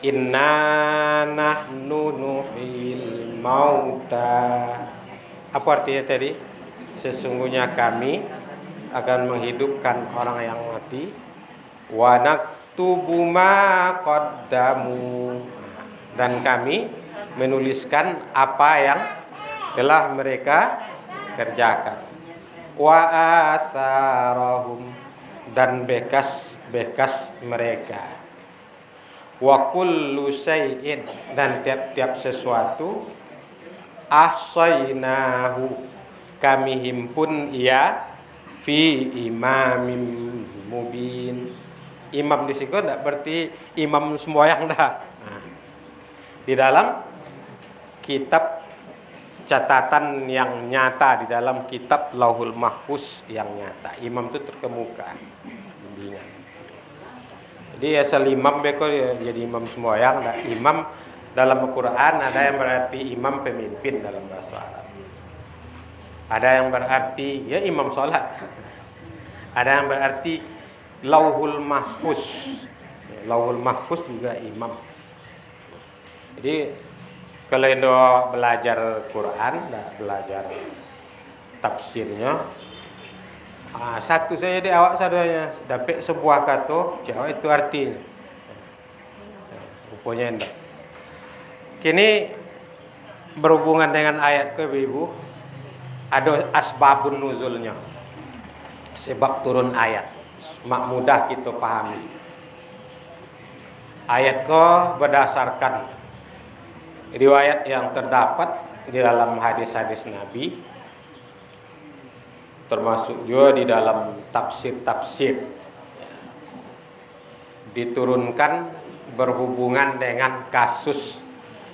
Inna nahnu nuhyil mauta. Apa artinya tadi? Sesungguhnya kami akan menghidupkan orang yang mati. Wa naktubu ma qaddamu. Dan kami menuliskan apa yang telah mereka kerjakan. Wa atharahum, dan bekas-bekas mereka. Wa kullu syai'in, dan tiap-tiap sesuatu ahsaynahu, kami himpun ia fi imamin mubin. Imam di sini tidak berarti imam sembahyang dah. Di dalam kitab catatan yang nyata, di dalam kitab Lauhul Mahfuz yang nyata, imam itu terkemuka. Jadi asal imam beko jadi imam sembahyang. Nah, imam dalam Al-Quran ada yang berarti imam pemimpin dalam bahasa Arab. Ada yang berarti ya imam sholat. Ada yang berarti Lauhul Mahfuz. Lauhul Mahfuz juga imam. Jadi kalau Indo belajar Quran, belajar tafsirnya, satu saja di awak sadanya dapat sebuah kata, jauh itu artinya. Rupanya enggak. Kini berhubungan dengan ayat ke ibu, ada asbabun nuzulnya, sebab turun ayat, mak mudah kita pahami. Ayat ke berdasarkan riwayat yang terdapat di dalam hadis-hadis Nabi, termasuk juga di dalam tafsir-tafsir, diturunkan berhubungan dengan kasus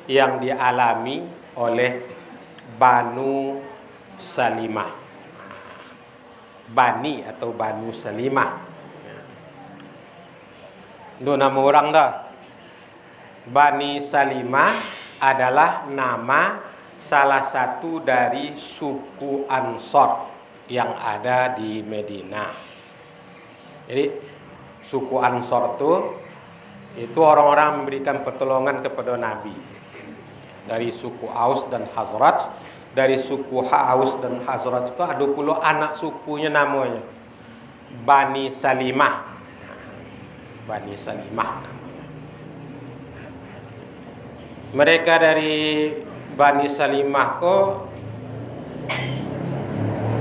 yang dialami oleh Banu Salimah. Bani atau Banu Salimah. Itu nama orang dah. Bani Salimah adalah nama salah satu dari suku Ansor yang ada di Madinah. Jadi suku Ansor itu orang-orang memberikan pertolongan kepada Nabi. Dari suku Aus dan Khazraj. Dari suku Aus dan Khazraj itu ada pula anak sukunya namanya Bani Salimah. Bani Salimah namanya. Mereka dari Bani Salimah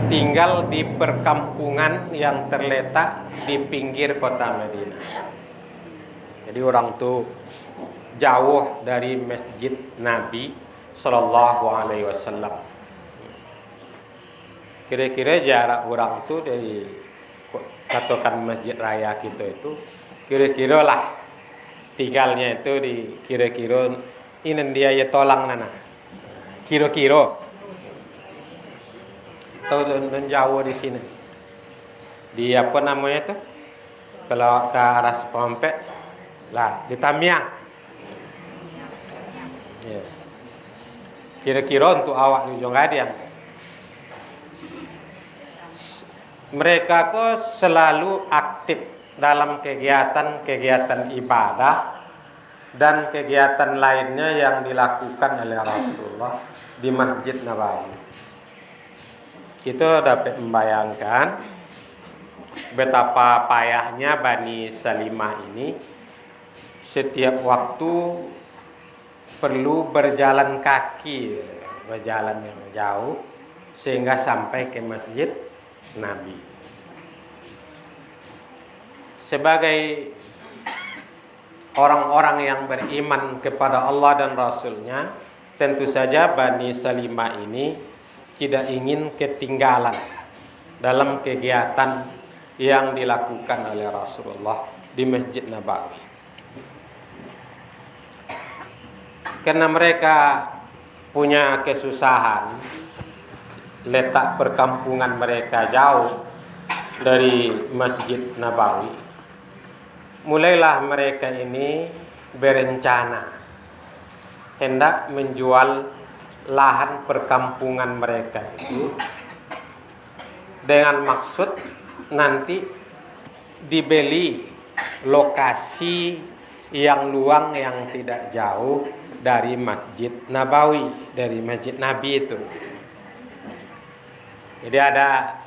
tinggal di perkampungan yang terletak di pinggir kota Madinah. Jadi orang tu jauh dari masjid Nabi Sallallahu Alaihi Wasallam. Kira-kira jarak orang tu dari katakan masjid raya kita itu, kira-kira lah tinggalnya itu di kira-kira ini dia ya tolang nana. Kira-kira tahu dan jauh di sini. Di apa namanya itu? Kalau ke arah Sepompek lah di Tamiang. Ya. Kira-kira untuk awak di Ujung Gadiang. Mereka selalu aktif dalam kegiatan ibadah dan kegiatan lainnya yang dilakukan oleh Rasulullah di Masjid Nabawi. Kita dapat membayangkan betapa payahnya Bani Salimah ini setiap waktu perlu berjalan kaki, berjalan yang jauh sehingga sampai ke Masjid Nabi. Sebagai orang-orang yang beriman kepada Allah dan Rasulnya, tentu saja Bani Salimah ini tidak ingin ketinggalan dalam kegiatan yang dilakukan oleh Rasulullah di Masjid Nabawi. Karena mereka punya kesusahan, letak perkampungan mereka jauh dari Masjid Nabawi. Mulailah mereka ini berencana hendak menjual lahan perkampungan mereka itu dengan maksud nanti dibeli lokasi yang luang yang tidak jauh dari Masjid Nabawi, dari Masjid Nabi itu. Jadi ada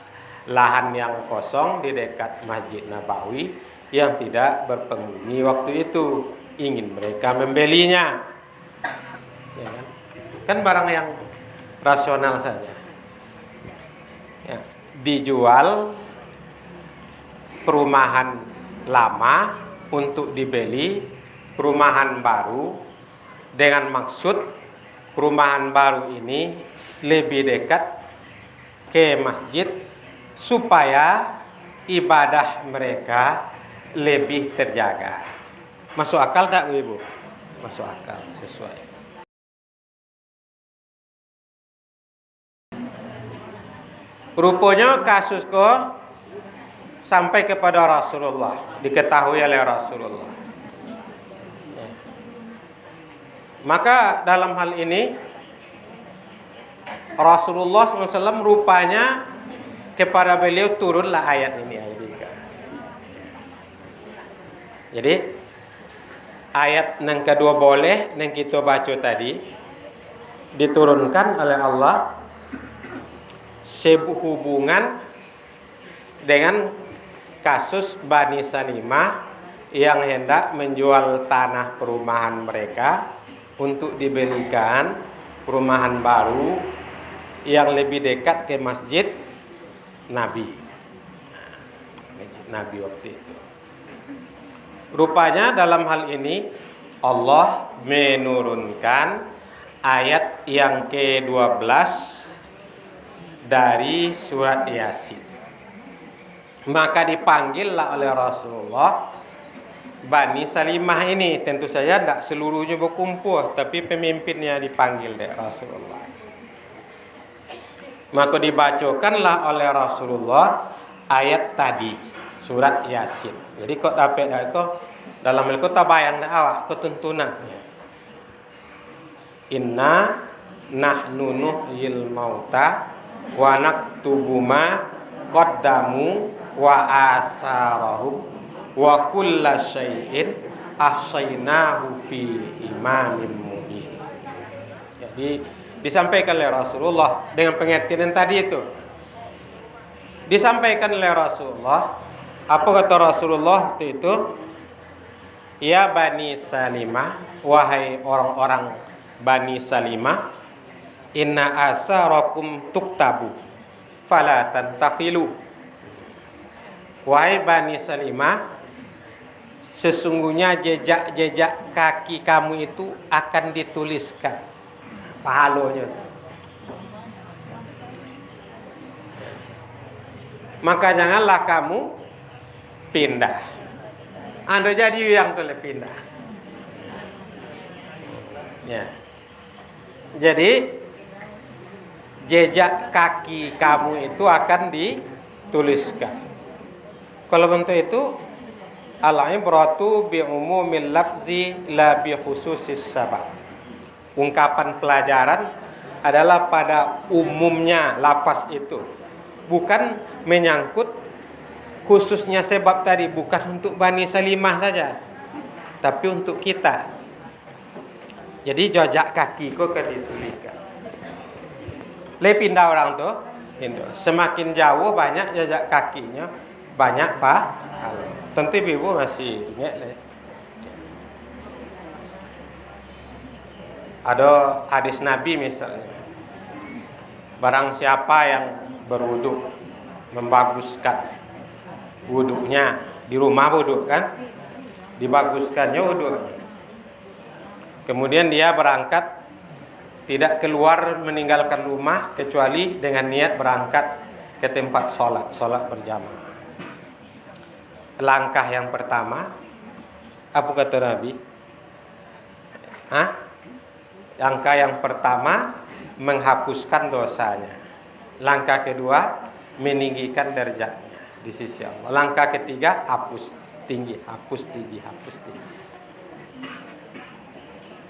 lahan yang kosong di dekat Masjid Nabawi yang tidak berpenghuni waktu itu, ingin mereka membelinya. Ya kan? Kan barang yang rasional saja. Ya, dijual perumahan lama untuk dibeli perumahan baru dengan maksud perumahan baru ini lebih dekat ke masjid supaya ibadah mereka lebih terjaga. Masuk akal tak Ibu? Masuk akal, sesuai. Rupanya kasus kok sampai kepada Rasulullah, diketahui oleh Rasulullah. Maka dalam hal ini Rasulullah SAW rupanya kepada beliau turunlah ayat ini. Jadi ayat yang kedua boleh yang kita baca tadi diturunkan oleh Allah sehubungan dengan kasus Bani Salimah yang hendak menjual tanah perumahan mereka untuk dibelikan perumahan baru yang lebih dekat ke Masjid Nabi. Masjid Nabi waktu itu. Rupanya dalam hal ini Allah menurunkan ayat yang ke-12 dari surat Yasin. Maka dipanggillah oleh Rasulullah Bani Salimah ini. Tentu saja tidak seluruhnya berkumpul, tapi pemimpinnya dipanggil oleh Rasulullah. Maka dibacakanlah oleh Rasulullah ayat tadi, surat Yasin. Jadi kok dapat kok dalam hal kota bayang dah awak ketuntunannya. Inna nahnu nuhyil mauta wa naktubu ma qaddamu wa asarahum wa kulla syai'in ahsaynahu fi imamin mubin. Jadi disampaikan oleh Rasulullah dengan pengertian yang tadi itu. Disampaikan oleh Rasulullah, apa kata Rasulullah waktu itu? Ya Bani Salimah, wahai orang-orang Bani Salimah, inna asarakum tuktabu fala tantaqilu. Wahai Bani Salimah, sesungguhnya jejak-jejak kaki kamu itu akan dituliskan pahalanya itu. Maka janganlah kamu pindah. Anda jadi yang boleh pindah. Ya. Jadi jejak kaki kamu itu akan dituliskan. Kalau bentuk itu al-ibratu bi umumil lafzi la bi khususis sabab. Ungkapan pelajaran adalah pada umumnya lafaz itu, bukan menyangkut khususnya sebab tadi, bukan untuk Bani Salimah saja, tapi untuk kita. Jadi jejak kaki kok dituliskan. Le pindah orang tuh, semakin jauh banyak jejak kakinya, banyak tentu ibu masih ingat le. Ada hadis Nabi misalnya, barang siapa yang berwudu membaguskan wuduknya di rumah wuduk kan, dibaguskannya wuduknya, kemudian dia berangkat tidak keluar meninggalkan rumah kecuali dengan niat berangkat ke tempat sholat berjamaah. Langkah yang pertama apa kata Nabi? Langkah yang pertama menghapuskan dosanya. Langkah kedua meninggikan derajatnya di sisi Allah. Langkah ketiga hapus tinggi.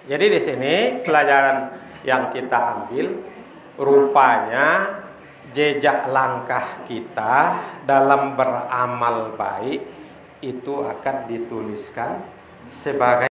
Jadi di sini pelajaran yang kita ambil, rupanya jejak langkah kita dalam beramal baik itu akan dituliskan sebagai